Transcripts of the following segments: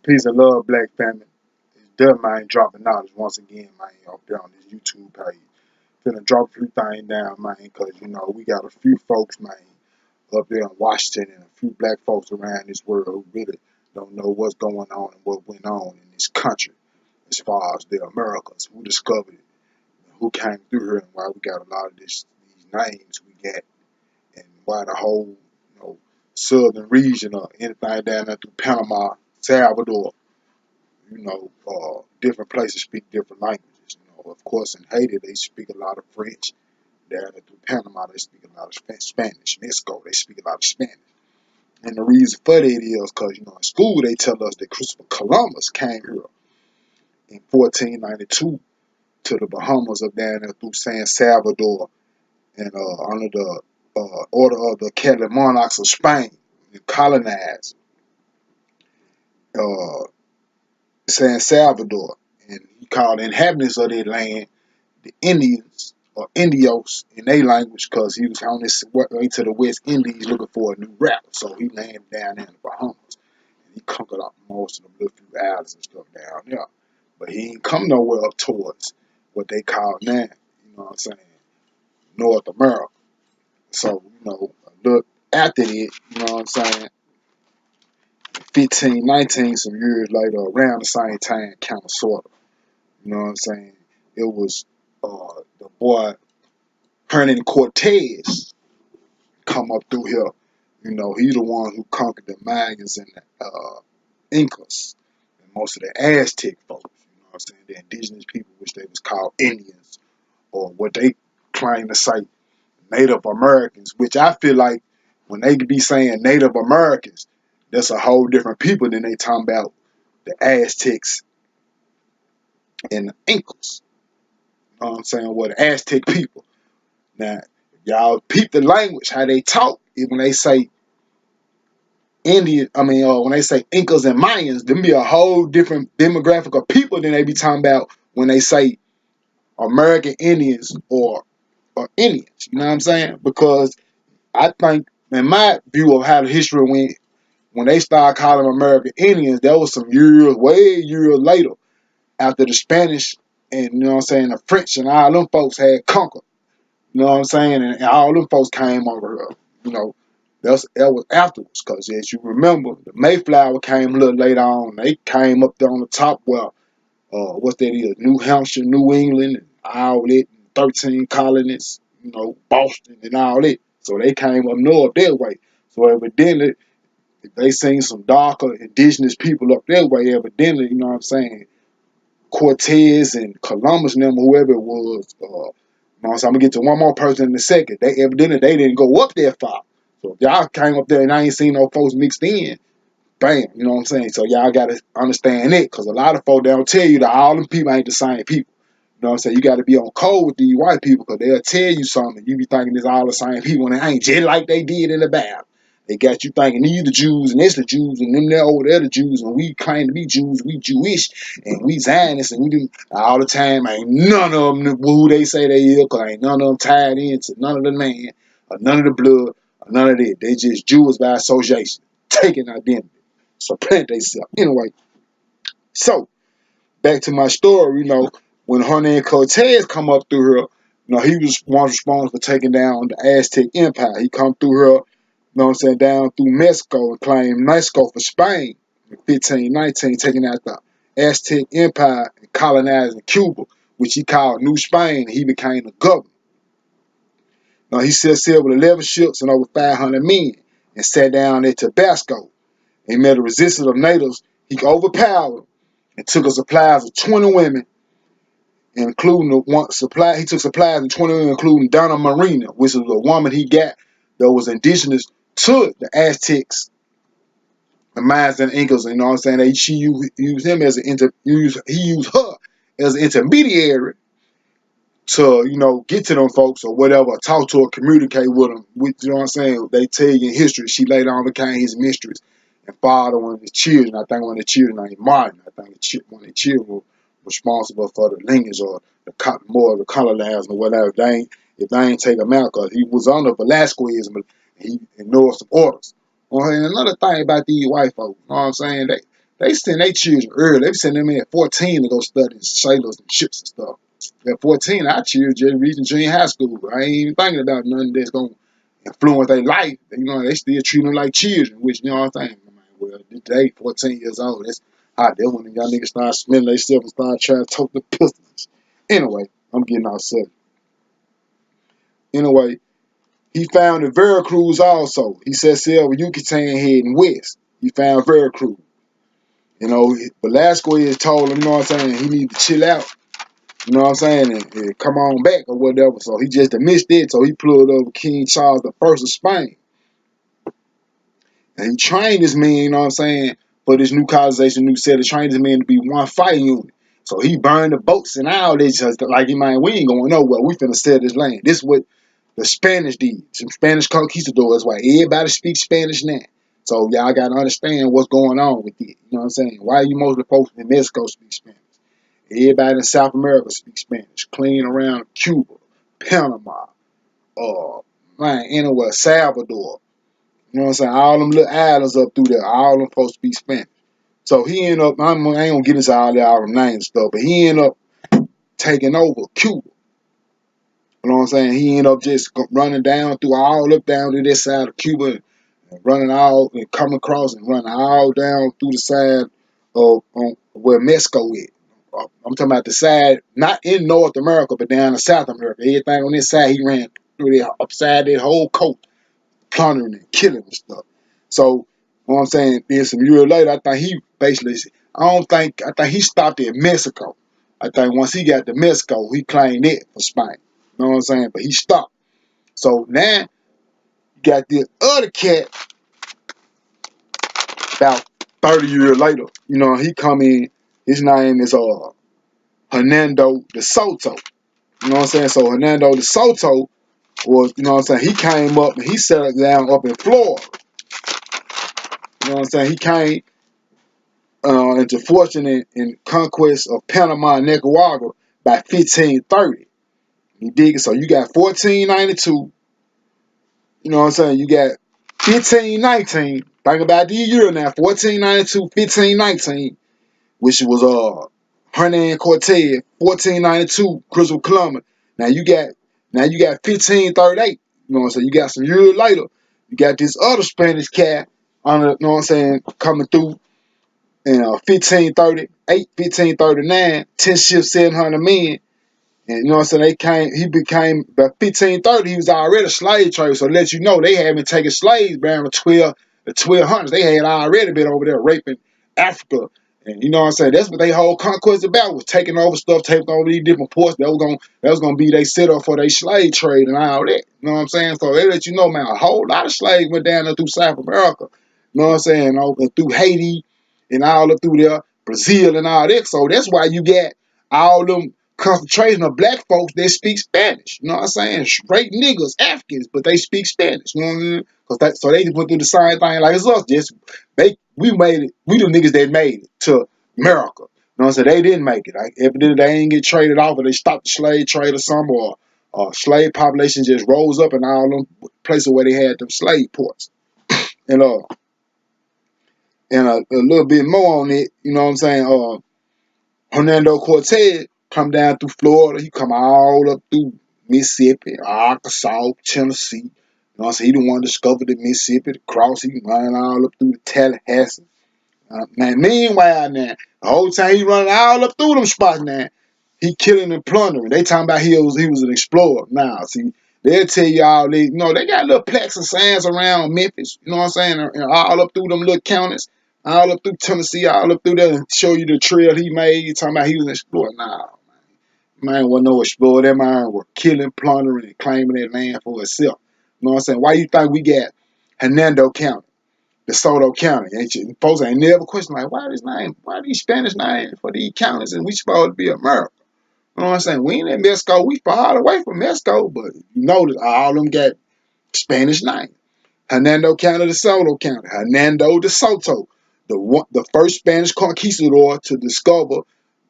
Peace and love, black family. It's Durtman Droppin knowledge once again, man, up there on this YouTube page. Finna drop a few things down, man, because, we got a few folks, man, up there in Washington and a few black folks around this world who really don't know what's going on and what went on in this country as far as the Americas, who discovered it, who came through here, and why we got a lot of these names we got, and why the whole, southern region or anything down there through Panama, Salvador, different places speak different languages. Of course, in Haiti, they speak a lot of French. Down through Panama, they speak a lot of Spanish. Mexico, they speak a lot of Spanish. And the reason for that is because, in school, they tell us that Christopher Columbus came here in 1492 to the Bahamas up down there through San Salvador and under the order of the Catholic monarchs of Spain and colonized uh, San Salvador. And he called the inhabitants of that land the Indians or Indios in their language because he was on his way to the West Indies looking for a new route. So he landed down there in the Bahamas. And he conquered up most of the little few islands and stuff down there. But he ain't come nowhere up towards what they call now, North America. So, a little after that, 15, 19, some years later, around the same time, kind of, sort of, it was the boy Hernan Cortez come up through here. He the one who conquered the Mayans and the Incas and most of the Aztec folks. The indigenous people, which they was called Indians, or what they claim to say Native Americans, which I feel like when they be saying Native Americans, that's a whole different people than they talking about the Aztecs and the Incas. You know what I'm saying? Well, the Aztec people. Now, y'all peep the language, how they talk. When they say when they say Incas and Mayans, them be a whole different demographic of people than they be talking about when they say American Indians or Indians. You know what I'm saying? Because I think, in my view of how the history went, when they started calling them American Indians, that was some years, way years later, after the Spanish and, the French and all them folks had conquered. You know what I'm saying? And all them folks came over here. That was afterwards. Because as you remember, the Mayflower came a little later on. They came up there on the top where, what that is, New Hampshire, New England, and all that, 13 colonies, Boston and all that. So they came up north that way. So evidently, if they seen some darker indigenous people up that way, evidently, Cortez and Columbus and them, whoever it was, so I'm gonna get to one more person in a second. They evidently they didn't go up that far. So if y'all came up there and I ain't seen no folks mixed in, bam, you know what I'm saying? So y'all gotta understand it, because a lot of folks, they'll tell you that all them people ain't the same people. You know what I'm saying? You gotta be on code with these white people, because they'll tell you something. You be thinking it's all the same people, and it ain't just like they did in the Bible. They got you thinking these the Jews and it's the Jews and them there over there the Jews, and we claim to be Jews, we Jewish and we Zionists, and we do all the time. Ain't none of them who they say they is, because ain't none of them tied into none of the land or none of the blood or none of that. They just Jews by association, taking identity, supplant themselves. Anyway, so back to my story. When Hernan Cortez come up through here, he was one responsible for taking down the Aztec Empire. He come through here, down through Mexico and claimed Mexico for Spain in 1519, taking out the Aztec Empire and colonizing Cuba, which he called New Spain, and he became the governor. Now, he set sail with 11 ships and over 500 men and sat down at Tabasco. He met a resistance of natives. He overpowered them and took a supplies of 20 women, including the one supply. He took supplies of 20 women, including Donna Marina, which was a woman he got that was indigenous to the Aztecs, the Mayans and Incas. You know what I'm saying? She used him as he used her as an intermediary to, get to them folks or whatever, talk to or communicate with them. You know what I'm saying? They tell you in history, she later on became his mistress and fathered one of his children. I think one of the children named Martin. I think one of the children was responsible for the lineage or more of the colonizers or whatever. If they ain't take him out, because he was under Velasquez, he ignored some orders. And another thing about these white folks, you know what I'm saying? they send their children early. They send them in at 14 to go study sailors and ships and stuff. At 14, our children just reaching junior high school. I ain't even thinking about nothing that's going to influence their life. You know, they still treat them like children, which, you know what I'm saying? Well, today, 14 years old, that's when the young niggas start smelling themselves and start trying to tote the pistols. Anyway, I'm getting off subject. Anyway, he found in Veracruz also. He said sail with Yucatan heading west. He found Veracruz. You know, Velasquez told him, you know what I'm saying, he need to chill out. You know what I'm saying? And come on back or whatever. So he just missed it. So he pulled over King Charles I of Spain. And he trained his men, you know what I'm saying, for this new colonization, new set. He trained his men to be one fighting unit. So he burned the boats and all this. Just like, man, we ain't going nowhere. We finna sell this land. This is what the Spanish did. Some Spanish conquistadors. That's why everybody speaks Spanish now. So y'all got to understand what's going on with it. You know what I'm saying? Why you mostly folks in Mexico speak Spanish? Everybody in South America speaks Spanish. Clean around Cuba, Panama, anywhere, Salvador. You know what I'm saying? All them little islands up through there, all them folks speak Spanish. So he ended up, I ain't gonna get into all the names and stuff, but he ended up taking over Cuba. You know what I'm saying? He ended up just running down through all up down to this side of Cuba and running all and coming across and running all down through the side of where Mexico is. I'm talking about the side, not in North America, but down in South America. Everything on this side, he ran through there, upside that whole coast, plundering and killing and stuff. So, you know what I'm saying? Then some years later, I think he basically, I think he stopped at Mexico. I think once he got to Mexico, he claimed it for Spain. You know what I'm saying? But he stopped. So now, you got this other cat about 30 years later. You know, he come in, his name is Hernando de Soto. You know what I'm saying? So Hernando de Soto was, you know what I'm saying, he came up and he settled down up in Florida. You know what I'm saying? He came into fortune in conquest of Panama and Nicaragua by 1530. You dig it? So you got 1492. You know what I'm saying? You got 1519. Think about the year now. 1492, 1519, which was Hernan Cortez. 1492, Christopher Columbus. Now you got 1538. You know what I'm saying? You got some years later. You got this other Spanish cat on, you know what I'm saying, coming through in 1538, 1539, 10 ships, 700 men. And you know what I'm saying? He became, by 1530, he was already a slave trader. So to let you know, they had been taking slaves around the 1200s. They had already been over there raping Africa. And you know what I'm saying? That's what their whole conquest about, was taking over stuff, taking over these different ports. That was gonna be their setup for their slave trade and all that. You know what I'm saying? So they let you know, man, a whole lot of slaves went down there through South America. You know what I'm saying? Over through Haiti and all up through there, Brazil and all that. So that's why you got all them concentration of black folks that speak Spanish. You know what I'm saying? Straight niggas, Africans, but they speak Spanish. You know what I mean? So they went through the same thing like us. We made it. We the niggas that made it to America. You know what I'm saying? They didn't make it. Like, evidently they ain't get traded off, or they stopped the slave trade or something, or slave population just rose up in all them places where they had them slave ports. And a little bit more on it, you know what I'm saying? Hernando Cortez come down through Florida. He come all up through Mississippi, Arkansas, Tennessee. You know what I'm saying? He the one discovered the Mississippi, the cross. He running all up through the Tallahassee. Man, meanwhile now, the whole time he running all up through them spots now, he killing and plundering. They talking about he was an explorer. Now, see, they'll tell you all they got little plaques and signs around Memphis, you know what I'm saying, and all up through them little counties, all up through Tennessee, all up through there, and show you the trail he made, talking about he was an explorer. Nah, man wasn't no explorer. That man was killing, plundering, and claiming that land for itself. You know what I'm saying? Why you think we got Hernando County, DeSoto County? Folks ain't never questioned, like, why these Spanish names for these counties, and we supposed to be America? You know what I'm saying? We ain't in Mexico. We far away from Mexico, but you notice all of them got Spanish names. Hernando County, DeSoto County. Hernando de Soto, the first Spanish conquistador to discover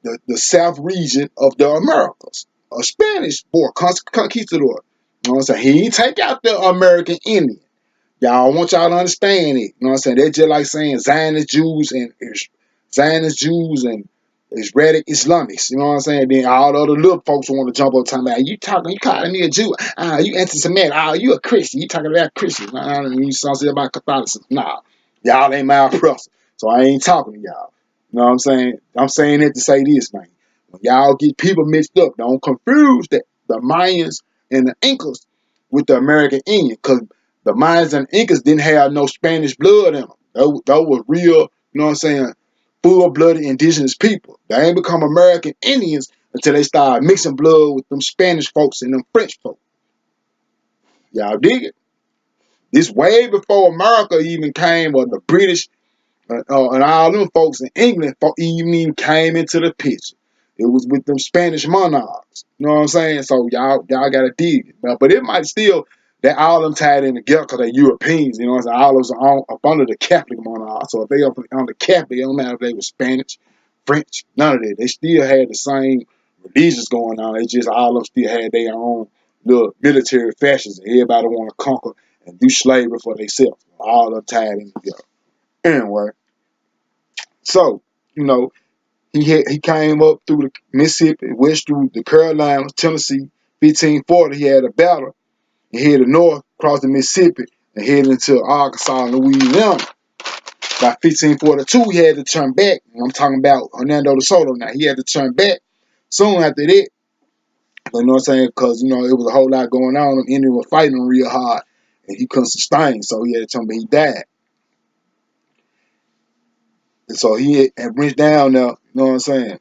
the south region of the Americas. A Spanish conquistador. You know what I'm saying? He ain't take out the American Indian. Y'all, I want y'all to understand it. You know what I'm saying? They're just like saying Zionist Jews and Zionist Jews and Israeli Islamics. You know what I'm saying? Then all the other little folks want to jump up talking about, you calling me a Jew. You anti-Semitic. You a Christian. You talking about Christians. You something about Catholicism. Nah, y'all ain't my oppressor. So I ain't talking to y'all. You know what I'm saying? I'm saying it to say this, man. When y'all get people mixed up, don't confuse the Mayans and the Incas with the American Indian, because the Mayans and Incas didn't have no Spanish blood in them. Those were real, you know what I'm saying, full-blooded indigenous people. They ain't become American Indians until they started mixing blood with them Spanish folks and them French folks. Y'all dig it? This way before America even came, or the British and all them folks in England even came into the picture. It was with them Spanish monarchs. You know what I'm saying? So y'all gotta dig it. But it might still, that all of them tied in together because they're Europeans. You know what I'm saying? All of them are up under the Catholic monarch. So if they up under Catholic, it don't matter if they were Spanish, French, none of that. They still had the same religions going on. They just all of them still had their own little military fascism. Everybody want to conquer and do slavery for themselves. All of them tied in together. Anyway. So, you know, he came up through the Mississippi, west through the Carolinas, Tennessee. 1540, he had a battle. He headed north, across the Mississippi, and headed into Arkansas and Louisiana. By 1542, he had to turn back. I'm talking about Hernando de Soto now. He had to turn back soon after that. You know what I'm saying? Because, you know, it was a whole lot going on. The Indians were fighting him real hard, and he couldn't sustain, so he had to turn back. He died. And so he had went down there, you know what I'm saying?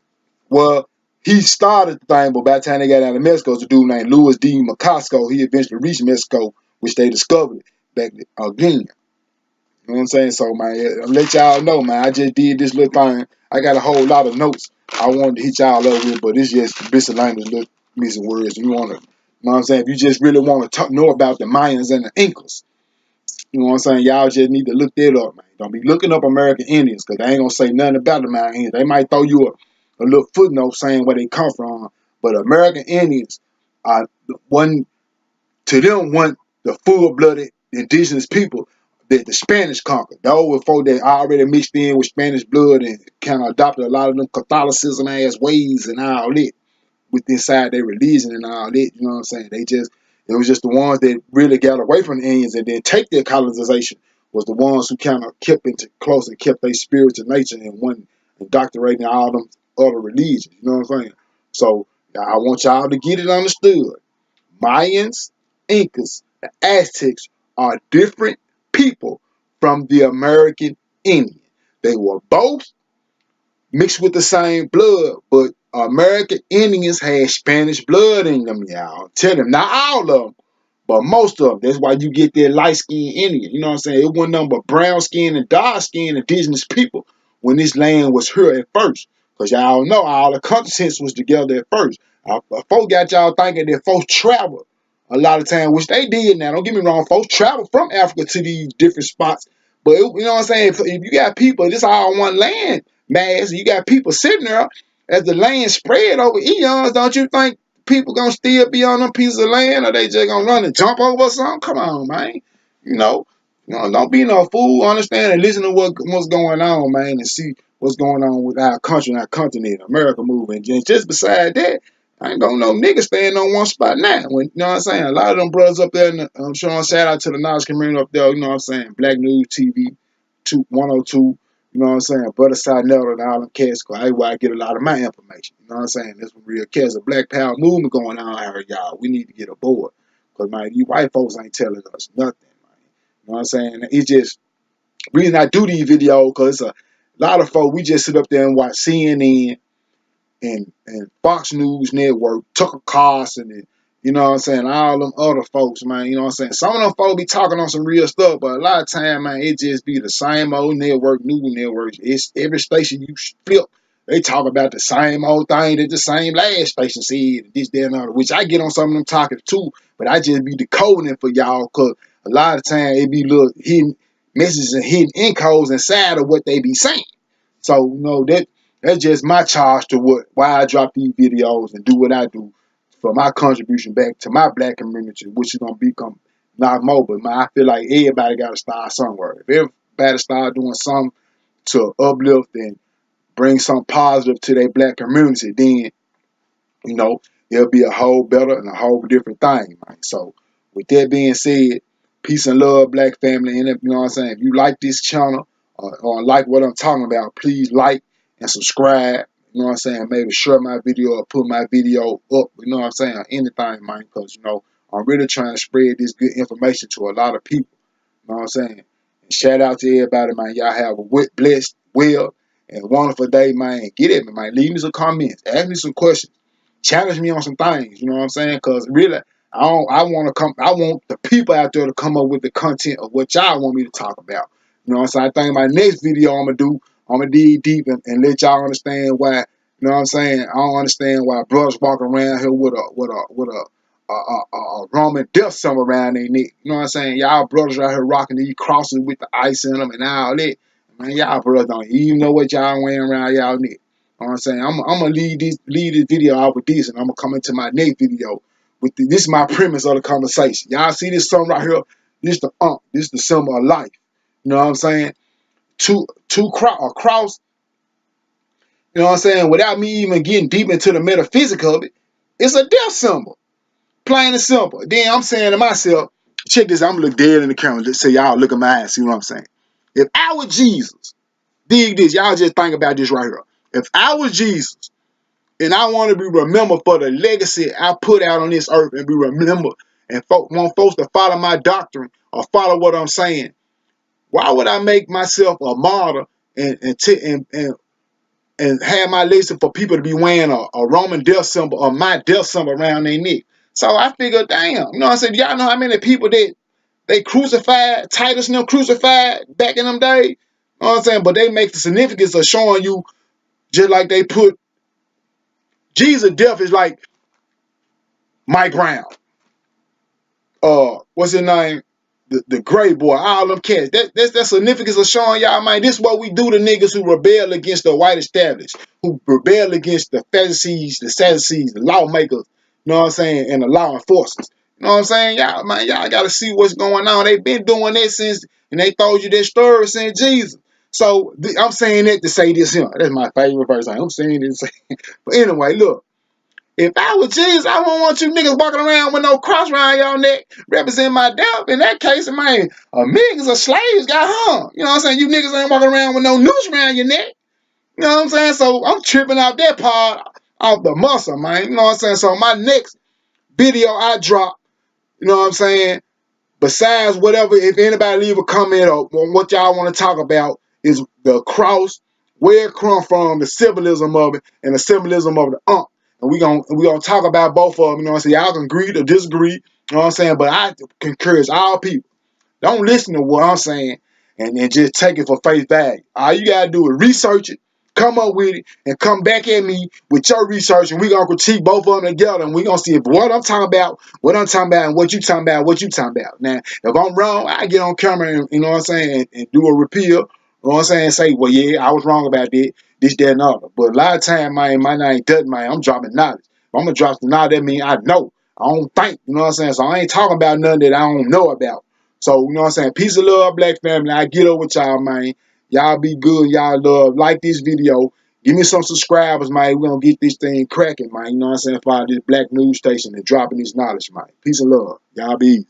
Well, he started the thing, but by the time they got out of Mexico, it's a dude named Louis D. Moscasco. He eventually reached Mexico, which they discovered it back again. You know what I'm saying? So, man, I'll let y'all know, man. I just did this little thing. I got a whole lot of notes I wanted to hit y'all up with, but it's just miscellaneous little missing words. You want to, you know what I'm saying? If you just really want to know about the Mayans and the Incas, you know what I'm saying? Y'all just need to look that up, man. Don't be looking up American Indians, because they ain't going to say nothing about the American Indians. They might throw you a little footnote saying where they come from, but American Indians are one, to them, one the full-blooded indigenous people that the Spanish conquered. Those were folk that already mixed in with Spanish blood and kind of adopted a lot of them Catholicism-ass ways and all that with inside their religion and all that. You know what I'm saying? It was just the ones that really got away from the Indians and then take their colonization was the ones who kind of kept into close and kept their spiritual nature and one indoctrinating all them other religions. You know what I'm saying? So I want y'all to get it understood. Mayans, Incas, the Aztecs are different people from the American Indian. They were both mixed with the same blood, but American Indians had Spanish blood in them, y'all. Tell them, not all of them, but most of them. That's why you get that light-skinned Indian. You know what I'm saying? It wasn't nothing but brown-skinned and dark-skinned indigenous people when this land was here at first. Because y'all know all the continents was together at first. Folks got y'all thinking that folks travel a lot of time, which they did now. Don't get me wrong. Folks travel from Africa to these different spots. But, you know what I'm saying? If you got people, this all one land mass, you got people sitting there as the land spread over eons, don't you think people gonna still be on them pieces of land, or they just gonna run and jump over something? Come on, man. You know, don't be no fool. Understand and listen to what's going on, man, and see what's going on with our country and our continent, America moving. And just beside that, I ain't gonna no niggas staying on one spot now. When, you know what I'm saying? A lot of them brothers up there, I'm showing shout out to the knowledge community up there, you know what I'm saying? Black News TV 102. You know what I'm saying? Brother Sidnell and all them cats, because that's where I get a lot of my information. You know what I'm saying? There's some real cats. A Black Power movement going on here, y'all. We need to get aboard. Because, man, you white folks ain't telling us nothing, man. You know what I'm saying? It's just, reason I do these videos, because a lot of folks, we just sit up there and watch CNN and Fox News Network, Tucker Carlson, and you know what I'm saying, all them other folks, man, you know what I'm saying. Some of them folks be talking on some real stuff, but a lot of time, man, it just be the same old network, news networks. It's every station you flip, they talk about the same old thing that the same last station said, this, that, and other, which I get on some of them talking too, but I just be decoding it for y'all, because a lot of time it be little hidden messages and hidden encodes inside of what they be saying. So, you know, that's just my charge to why I drop these videos and do what I do for my contribution back to my black community, which is gonna become not more, but man, I feel like everybody gotta start somewhere. If everybody start doing something to uplift and bring something positive to their black community, then, you know, it'll be a whole better and a whole different thing, man. So, with that being said, peace and love, black family. And if, you know what I'm saying, if you like this channel or like what I'm talking about, please like and subscribe. You know what I'm saying? Maybe share my video or put my video up. You know what I'm saying? Or anything, man. Because, you know, I'm really trying to spread this good information to a lot of people. You know what I'm saying? And shout out to everybody, man. Y'all have a blessed, well, and wonderful day, man. Get at me, man. Leave me some comments. Ask me some questions. Challenge me on some things. You know what I'm saying? Because really, I want the people out there to come up with the content of what y'all want me to talk about. You know what I'm saying? I think my next video I'm gonna dig deep and let y'all understand why. You know what I'm saying? I don't understand why brothers walking around here with a Roman death symbol around their neck. You know what I'm saying? Y'all brothers out here rocking these crosses with the ice in them and all that. Man, y'all brothers don't even know what y'all wearing around y'all neck. You know what I'm saying? I'm gonna lead this video out with this, and I'm gonna come into my next video with this is my premise of the conversation. Y'all see this symbol right here? This is the symbol of life. You know what I'm saying? A cross. You know what I'm saying? Without me even getting deep into the metaphysics of it, it's a death symbol. Plain and simple. Then I'm saying to myself, check this. I'm gonna look dead in the camera. Let's say y'all look at my eyes. See what I'm saying? If I was Jesus, dig this. Y'all just think about this right here. If I was Jesus, and I want to be remembered for the legacy I put out on this earth and be remembered and want folks to follow my doctrine or follow what I'm saying, why would I make myself a martyr and have my legacy for people to be wearing a Roman death symbol or my death symbol around their neck? So I figured, damn, you know what I said? Y'all know how many people that they crucified, Titus and them crucified back in them days? You know what I'm saying? But they make the significance of showing you just like they put Jesus' death is like Mike Brown. What's his name? The gray boy, all them cats. That's the significance of showing y'all, man, this is what we do to niggas who rebel against the white established, who rebel against the Pharisees, the Sadducees, the lawmakers, you know what I'm saying, and the law enforcers. You know what I'm saying? Y'all, man, y'all gotta see what's going on. They've been doing that since, and they told you that story since Jesus. So I'm saying that to say this here. That's my favorite verse. I'm saying this. But anyway, look. If I was Jesus, I wouldn't want you niggas walking around with no cross around your neck representing my death. In that case, man, millions of slaves got hung. You know what I'm saying? You niggas ain't walking around with no noose around your neck. You know what I'm saying? So I'm tripping out that part off the muscle, man. You know what I'm saying? So my next video I drop, you know what I'm saying? Besides whatever, if anybody leave a comment or what y'all want to talk about is the cross, where it come from, the symbolism of it, and the symbolism of the And we gonna talk about both of them, you know what I'm saying? Y'all can agree or disagree, you know what I'm saying? But I can encourage all people. Don't listen to what I'm saying and just take it for face value. All you gotta do is research it, come up with it, and come back at me with your research, and we gonna critique both of them together, and we gonna see if what I'm talking about, and what you talking about, what you talking about. Now, if I'm wrong, I get on camera and, you know what I'm saying, and do a repeal, you know what I'm saying, and say, well, yeah, I was wrong about that, this, that, and other. But a lot of time, man, my name doesn't, man. I'm dropping knowledge. If I'm gonna drop some knowledge, that means I know. I don't think, you know what I'm saying? So I ain't talking about nothing that I don't know about. So, you know what I'm saying? Peace and love, black family. I get up with y'all, man. Y'all be good. Y'all love. Like this video. Give me some subscribers, man. We're going to get this thing cracking, man. You know what I'm saying? Follow this black news station and dropping this knowledge, man. Peace and love. Y'all be easy.